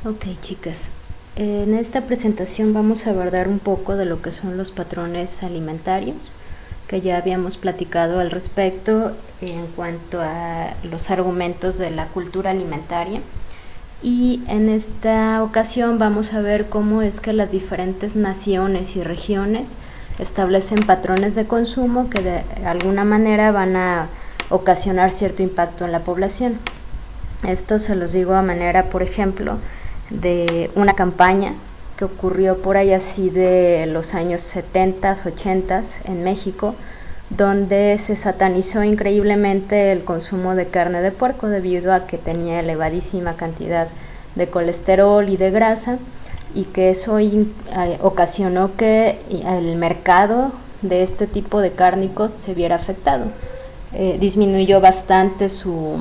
Ok, chicas. En esta presentación vamos a abordar un poco de lo que son los patrones alimentarios, que ya habíamos platicado al respecto en cuanto a los argumentos de la cultura alimentaria. Y en esta ocasión vamos a ver cómo es que las diferentes naciones y regiones establecen patrones de consumo que de alguna manera van a ocasionar cierto impacto en la población. Esto se los digo a manera, por ejemplo, de una campaña que ocurrió por ahí así de los años 70, 80 en México, donde se satanizó increíblemente el consumo de carne de puerco debido a que tenía elevadísima cantidad de colesterol y de grasa, y que eso ocasionó que el mercado de este tipo de cárnicos se viera afectado. Disminuyó bastante su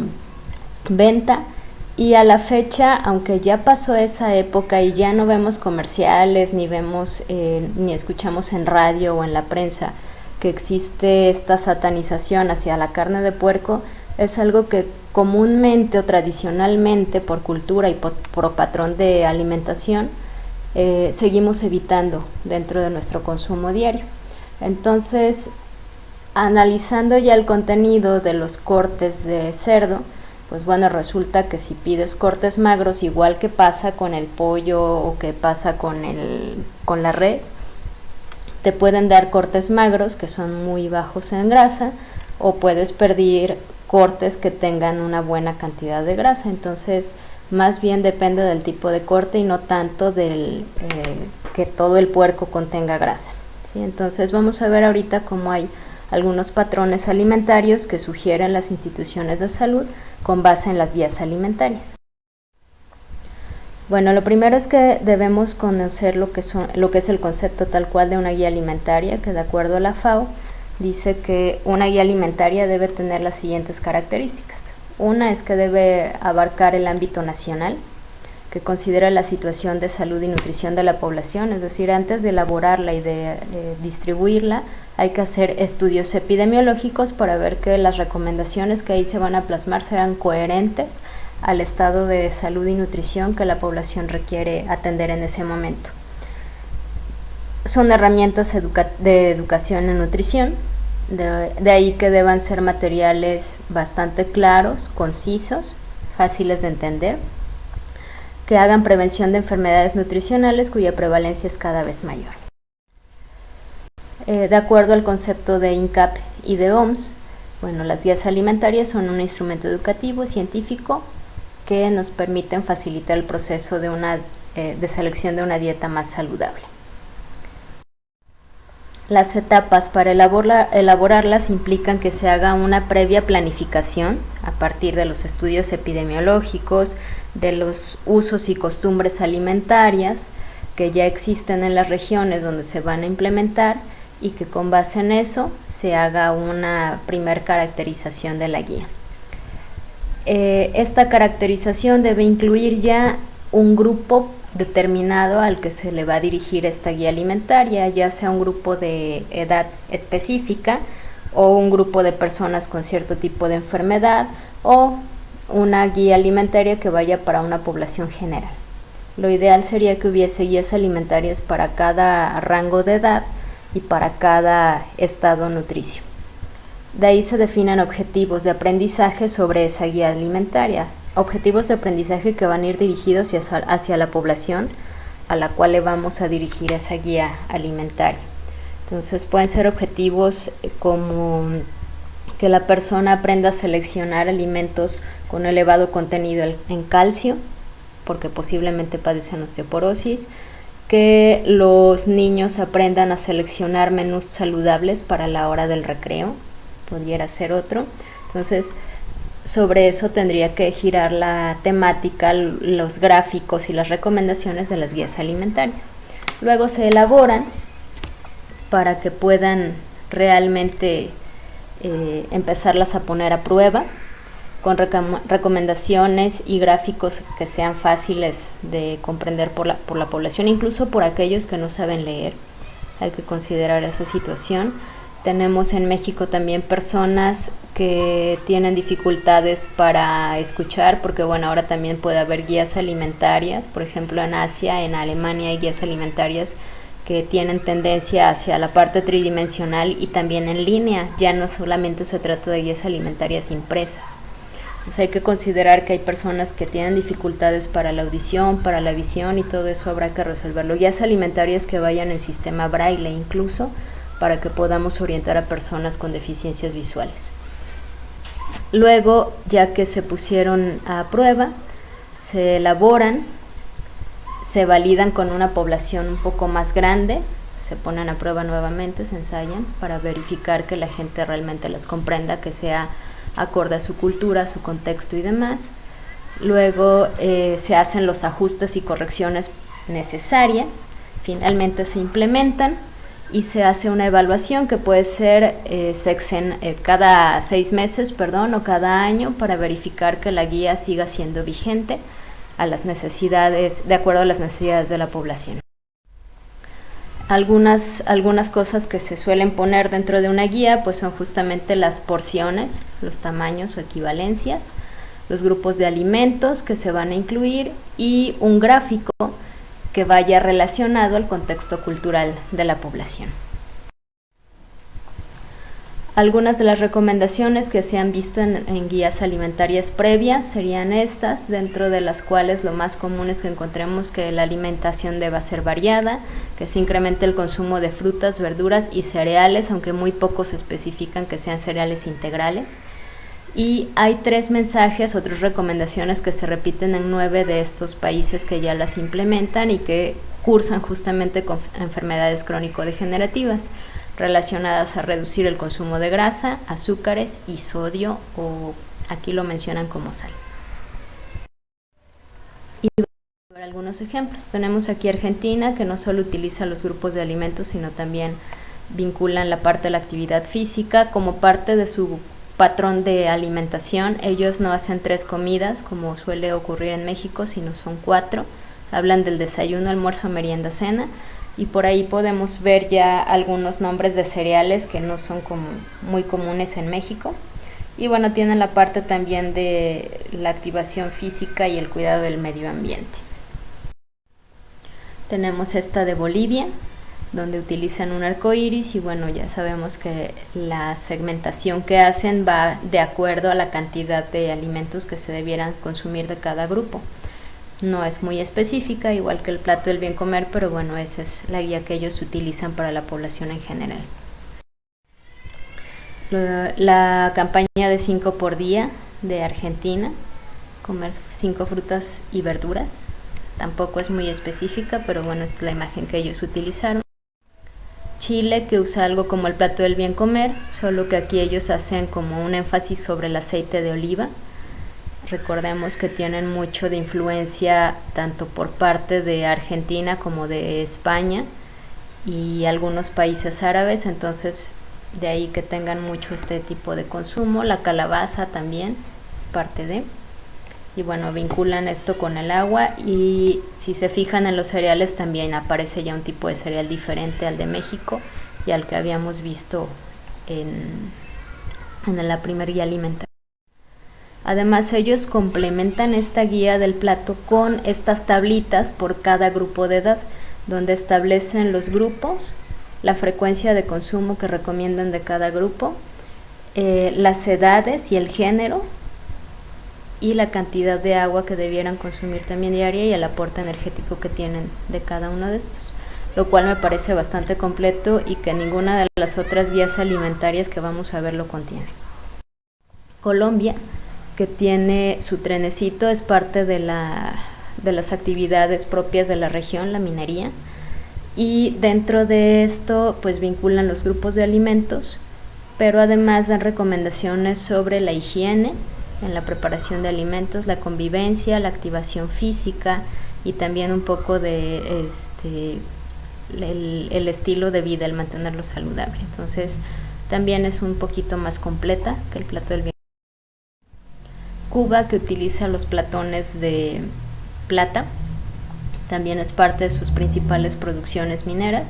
venta, y a la fecha, aunque ya pasó esa época y ya no vemos comerciales, ni vemos ni escuchamos en radio o en la prensa que existe esta satanización hacia la carne de puerco, es algo que comúnmente o tradicionalmente por cultura y por patrón de alimentación seguimos evitando dentro de nuestro consumo diario. Entonces, analizando ya el contenido de los cortes de cerdo, pues bueno, resulta que si pides cortes magros, igual que pasa con el pollo o que pasa con la res, te pueden dar cortes magros que son muy bajos en grasa, o puedes pedir cortes que tengan una buena cantidad de grasa. Entonces, más bien depende del tipo de corte y no tanto del que todo el puerco contenga grasa, ¿sí? Entonces vamos a ver ahorita cómo hay algunos patrones alimentarios que sugieren las instituciones de salud con base en las guías alimentarias. Bueno, lo primero es que debemos conocer lo que es el concepto tal cual de una guía alimentaria, que de acuerdo a la FAO dice que una guía alimentaria debe tener las siguientes características. Una es que debe abarcar el ámbito nacional, que considera la situación de salud y nutrición de la población, es decir, antes de elaborarla y de distribuirla, hay que hacer estudios epidemiológicos para ver que las recomendaciones que ahí se van a plasmar serán coherentes al estado de salud y nutrición que la población requiere atender en ese momento. Son herramientas de educación en nutrición, de ahí que deban ser materiales bastante claros, concisos, fáciles de entender, que hagan prevención de enfermedades nutricionales cuya prevalencia es cada vez mayor. De acuerdo al concepto de INCAP y de OMS, bueno, las guías alimentarias son un instrumento educativo científico que nos permiten facilitar el proceso de selección de una dieta más saludable. Las etapas para elaborarlas implican que se haga una previa planificación a partir de los estudios epidemiológicos, de los usos y costumbres alimentarias que ya existen en las regiones donde se van a implementar, y que con base en eso se haga una primer caracterización de la guía. Esta caracterización debe incluir ya un grupo determinado al que se le va a dirigir esta guía alimentaria, ya sea un grupo de edad específica o un grupo de personas con cierto tipo de enfermedad, o una guía alimentaria que vaya para una población general. Lo ideal sería que hubiese guías alimentarias para cada rango de edad y para cada estado nutricio. De ahí se definen objetivos de aprendizaje sobre esa guía alimentaria, objetivos de aprendizaje que van a ir dirigidos hacia la población a la cual le vamos a dirigir esa guía alimentaria. Entonces pueden ser objetivos como que la persona aprenda a seleccionar alimentos con elevado contenido en calcio, porque posiblemente padecen osteoporosis, que los niños aprendan a seleccionar menús saludables para la hora del recreo, pudiera ser otro. Entonces, sobre eso tendría que girar la temática, los gráficos y las recomendaciones de las guías alimentarias. Luego se elaboran para que puedan realmente empezarlas a poner a prueba, con recomendaciones y gráficos que sean fáciles de comprender por la población, incluso por aquellos que no saben leer. Hay que considerar esa situación. Tenemos en México también personas que tienen dificultades para escuchar, porque bueno, ahora también puede haber guías alimentarias, por ejemplo en Asia, en Alemania hay guías alimentarias que tienen tendencia hacia la parte tridimensional y también en línea, ya no solamente se trata de guías alimentarias impresas. Entonces hay que considerar que hay personas que tienen dificultades para la audición, para la visión y todo eso habrá que resolverlo. Guías alimentarias que vayan en sistema braille incluso para que podamos orientar a personas con deficiencias visuales. Luego, ya que se pusieron a prueba, se elaboran, se validan con una población un poco más grande, se ponen a prueba nuevamente, se ensayan para verificar que la gente realmente las comprenda, que sea acorde a su cultura, a su contexto y demás. Luego se hacen los ajustes y correcciones necesarias, finalmente se implementan y se hace una evaluación que puede ser cada 6 meses, o cada año, para verificar que la guía siga siendo vigente a las necesidades, de acuerdo a las necesidades de la población. Algunas cosas que se suelen poner dentro de una guía pues son justamente las porciones, los tamaños o equivalencias, los grupos de alimentos que se van a incluir y un gráfico que vaya relacionado al contexto cultural de la población. Algunas de las recomendaciones que se han visto en guías alimentarias previas serían estas, dentro de las cuales lo más común es que encontremos que la alimentación deba ser variada, que se incremente el consumo de frutas, verduras y cereales, aunque muy pocos especifican que sean cereales integrales. Y hay 3 mensajes o 3 recomendaciones que se repiten en 9 de estos países que ya las implementan y que cursan justamente con enfermedades crónico-degenerativas relacionadas a reducir el consumo de grasa, azúcares y sodio, o aquí lo mencionan como sal. Y vamos a ver algunos ejemplos. Tenemos aquí Argentina, que no solo utiliza los grupos de alimentos, sino también vinculan la parte de la actividad física como parte de su patrón de alimentación. Ellos no hacen 3 comidas como suele ocurrir en México, sino son 4. Hablan del desayuno, almuerzo, merienda, cena, y por ahí podemos ver ya algunos nombres de cereales que no son muy comunes en México. Y bueno, tienen la parte también de la activación física y el cuidado del medio ambiente. Tenemos esta de Bolivia, donde utilizan un arco iris, y bueno, ya sabemos que la segmentación que hacen va de acuerdo a la cantidad de alimentos que se debieran consumir de cada grupo. No es muy específica, igual que el plato del bien comer, pero bueno, esa es la guía que ellos utilizan para la población en general. La campaña de 5 por día de Argentina, comer 5 frutas y verduras, tampoco es muy específica, pero bueno, es la imagen que ellos utilizaron. Chile, que usa algo como el plato del bien comer, solo que aquí ellos hacen como un énfasis sobre el aceite de oliva. Recordemos que tienen mucho de influencia tanto por parte de Argentina como de España y algunos países árabes, entonces de ahí que tengan mucho este tipo de consumo. La calabaza también es parte de, y bueno, vinculan esto con el agua, y si se fijan en los cereales también aparece ya un tipo de cereal diferente al de México y al que habíamos visto en la primera guía alimentaria. Además, ellos complementan esta guía del plato con estas tablitas por cada grupo de edad, donde establecen los grupos, la frecuencia de consumo que recomiendan de cada grupo, las edades y el género, y la cantidad de agua que debieran consumir también diaria y el aporte energético que tienen de cada uno de estos, lo cual me parece bastante completo y que ninguna de las otras guías alimentarias que vamos a ver lo contiene. Colombia, que tiene su trenecito, es parte de las actividades propias de la región, la minería, y dentro de esto pues vinculan los grupos de alimentos, pero además dan recomendaciones sobre la higiene en la preparación de alimentos, la convivencia, la activación física y también un poco de el estilo de vida, el mantenerlo saludable. Entonces también es un poquito más completa que el plato del bien. Cuba, que utiliza los platones de plata, también es parte de sus principales producciones mineras.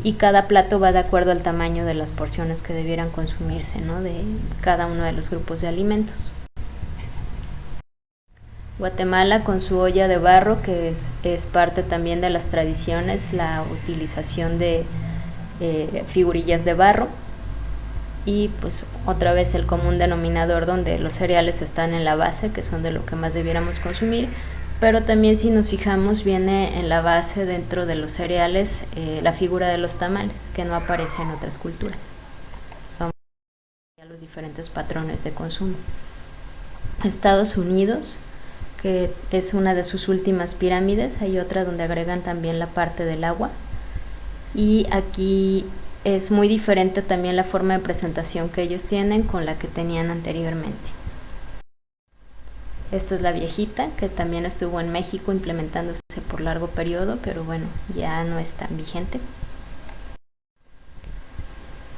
y cada plato va de acuerdo al tamaño de las porciones que debieran consumirse, ¿no?, de cada uno de los grupos de alimentos. Guatemala, con su olla de barro, que es parte también de las tradiciones, la utilización de figurillas de barro, y pues otra vez el común denominador donde los cereales están en la base, que son de lo que más debiéramos consumir, pero también, si nos fijamos, viene en la base, dentro de los cereales, la figura de los tamales, que no aparece en otras culturas. Son los diferentes patrones de consumo. Estados Unidos, que es una de sus últimas pirámides, hay otra donde agregan también la parte del agua, y aquí es muy diferente también la forma de presentación que ellos tienen con la que tenían anteriormente. Esta es la viejita, que también estuvo en México implementándose por largo periodo, pero bueno, ya no es tan vigente.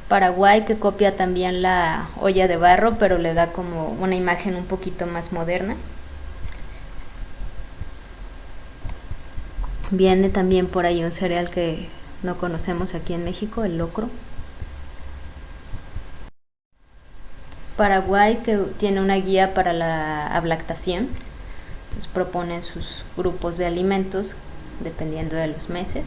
Paraguay, que copia también la olla de barro, pero le da como una imagen un poquito más moderna. Viene también por ahí un cereal que no conocemos aquí en México, el locro. Paraguay, que tiene una guía para la ablactación, entonces proponen sus grupos de alimentos dependiendo de los meses.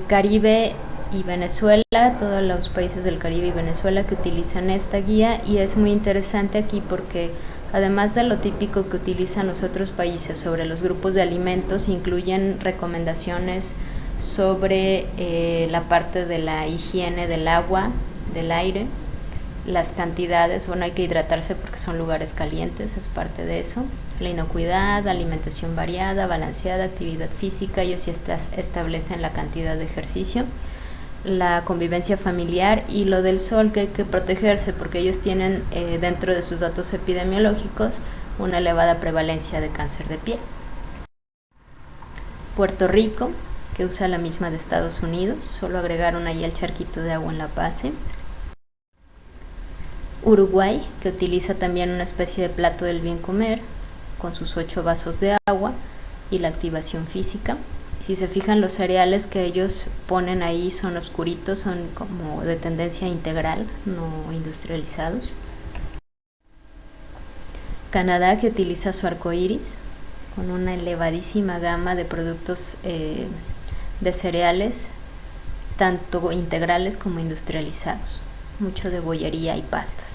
Caribe y Venezuela, todos los países del Caribe y Venezuela que utilizan esta guía, y es muy interesante aquí porque además de lo típico que utilizan los otros países sobre los grupos de alimentos, incluyen recomendaciones sobre la parte de la higiene del agua, del aire, las cantidades, bueno, hay que hidratarse porque son lugares calientes, es parte de eso, la inocuidad, alimentación variada, balanceada, actividad física, ellos sí establecen la cantidad de ejercicio, la convivencia familiar, y lo del sol, que hay que protegerse porque ellos tienen dentro de sus datos epidemiológicos una elevada prevalencia de cáncer de piel. Puerto Rico, que usa la misma de Estados Unidos, solo agregaron ahí el charquito de agua en la base. Uruguay, que utiliza también una especie de plato del bien comer, con sus 8 vasos de agua y la activación física. Si se fijan, los cereales que ellos ponen ahí son oscuritos, son como de tendencia integral, no industrializados. Canadá, que utiliza su arco iris, con una elevadísima gama de productos de cereales, tanto integrales como industrializados, mucho de bollería y pastas.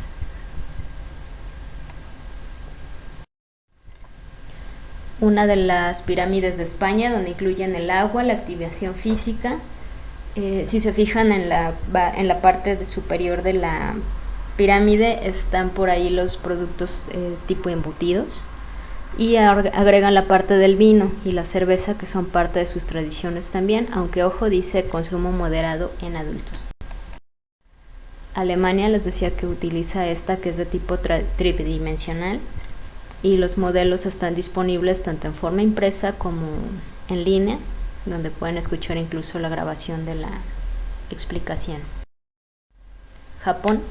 Una de las pirámides de España, donde incluyen el agua, la activación física. Si se fijan en la parte superior de la pirámide, están por ahí los productos tipo embutidos, y agregan la parte del vino y la cerveza, que son parte de sus tradiciones también, aunque ojo, dice consumo moderado en adultos. Alemania, les decía que utiliza esta, que es de tipo tridimensional, y los modelos están disponibles tanto en forma impresa como en línea, donde pueden escuchar incluso la grabación de la explicación. Japón,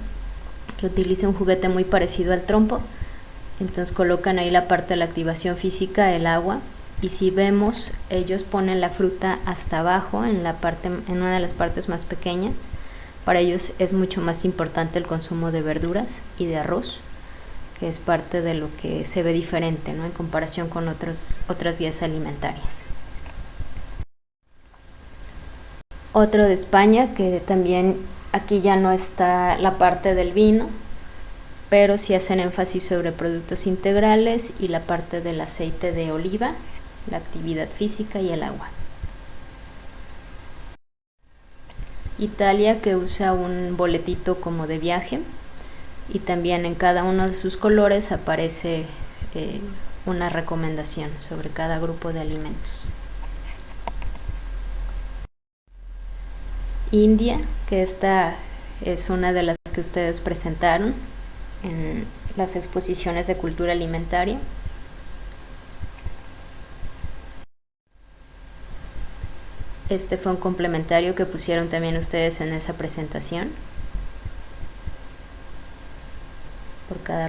que utiliza un juguete muy parecido al trompo, entonces colocan ahí la parte de la activación física, el agua, y si vemos, ellos ponen la fruta hasta abajo, en una de las partes más pequeñas. Para ellos es mucho más importante el consumo de verduras y de arroz, que es parte de lo que se ve diferente, ¿no?, en comparación con otras guías alimentarias. Otro de España, que también aquí ya no está la parte del vino, pero sí hacen énfasis sobre productos integrales y la parte del aceite de oliva, la actividad física y el agua. Italia, que usa un boletito como de viaje, y también en cada uno de sus colores aparece una recomendación sobre cada grupo de alimentos. India, que esta es una de las que ustedes presentaron en las exposiciones de cultura alimentaria. Este fue un complementario que pusieron también ustedes en esa presentación. Por cada.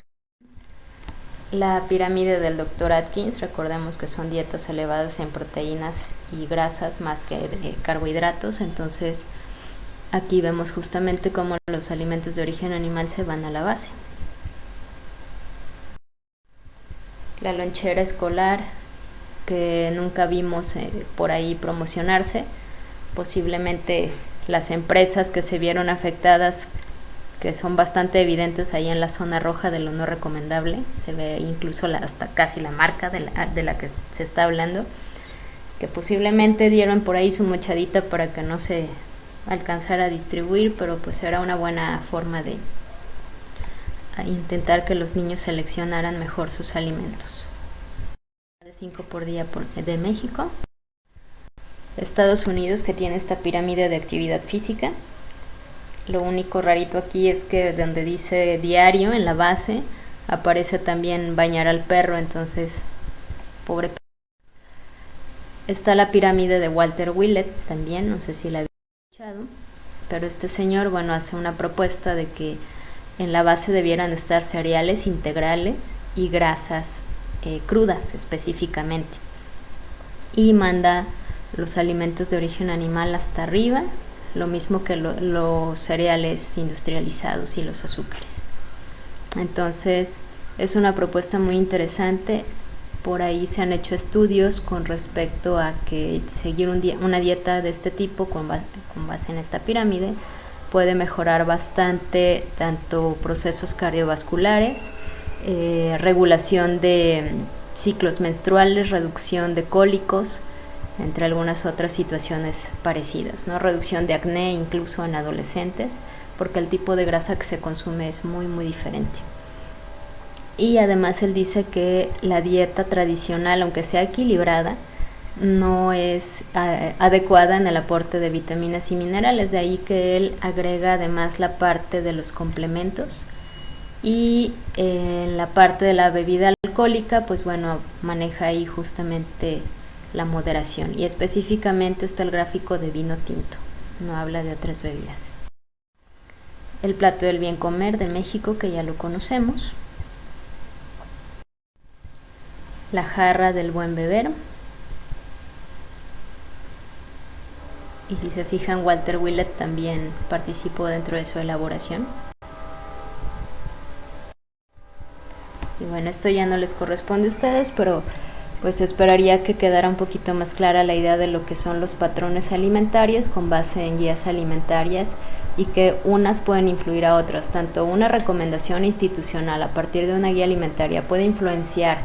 La pirámide del Dr. Atkins, recordemos que son dietas elevadas en proteínas y grasas más que carbohidratos, entonces aquí vemos justamente cómo los alimentos de origen animal se van a la base. La lonchera escolar, que nunca vimos por ahí promocionarse, posiblemente las empresas que se vieron afectadas, que son bastante evidentes ahí en la zona roja de lo no recomendable, se ve incluso hasta casi la marca de la que se está hablando, que posiblemente dieron por ahí su mochadita para que no se alcanzara a distribuir, pero pues era una buena forma de intentar que los niños seleccionaran mejor sus alimentos. De 5 por día de México. Estados Unidos, que tiene esta pirámide de actividad física. Lo único rarito aquí es que donde dice diario en la base aparece también bañar al perro, entonces pobre perro. Está la pirámide de Walter Willett también, no sé si la había escuchado, pero este señor, bueno, hace una propuesta de que en la base debieran estar cereales integrales y grasas crudas específicamente, y manda los alimentos de origen animal hasta arriba, lo mismo que los cereales industrializados y los azúcares. Entonces es una propuesta muy interesante. Por ahí se han hecho estudios con respecto a que seguir una dieta de este tipo con base en esta pirámide puede mejorar bastante tanto procesos cardiovasculares, regulación de ciclos menstruales, reducción de cólicos, entre algunas otras situaciones parecidas, ¿no? Reducción de acné incluso en adolescentes, porque el tipo de grasa que se consume es muy muy diferente. Y además él dice que la dieta tradicional, aunque sea equilibrada, no es adecuada en el aporte de vitaminas y minerales, de ahí que él agrega además la parte de los complementos, y en la parte de la bebida alcohólica, pues bueno, maneja ahí justamente la moderación, y específicamente está el gráfico de vino tinto, no habla de otras bebidas. El plato del bien comer de México, que ya lo conocemos. La jarra del buen beber. Y si se fijan, Walter Willett también participó dentro de su elaboración. Y bueno, esto ya no les corresponde a ustedes, pero pues esperaría que quedara un poquito más clara la idea de lo que son los patrones alimentarios con base en guías alimentarias, y que unas pueden influir a otras. Tanto una recomendación institucional a partir de una guía alimentaria puede influenciar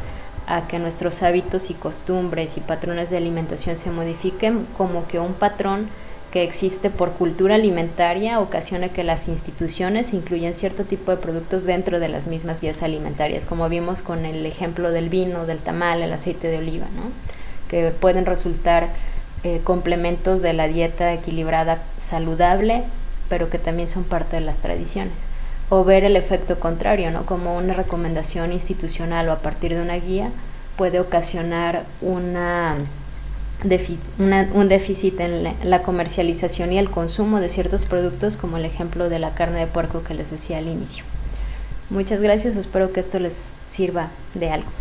a que nuestros hábitos y costumbres y patrones de alimentación se modifiquen, como que un patrón que existe por cultura alimentaria ocasiona que las instituciones incluyan cierto tipo de productos dentro de las mismas guías alimentarias, como vimos con el ejemplo del vino, del tamal, el aceite de oliva, ¿no? Que pueden resultar complementos de la dieta equilibrada saludable, pero que también son parte de las tradiciones. O ver el efecto contrario, ¿no? Como una recomendación institucional o a partir de una guía puede ocasionar un déficit en la comercialización y el consumo de ciertos productos, como el ejemplo de la carne de puerco que les decía al inicio. Muchas gracias, espero que esto les sirva de algo.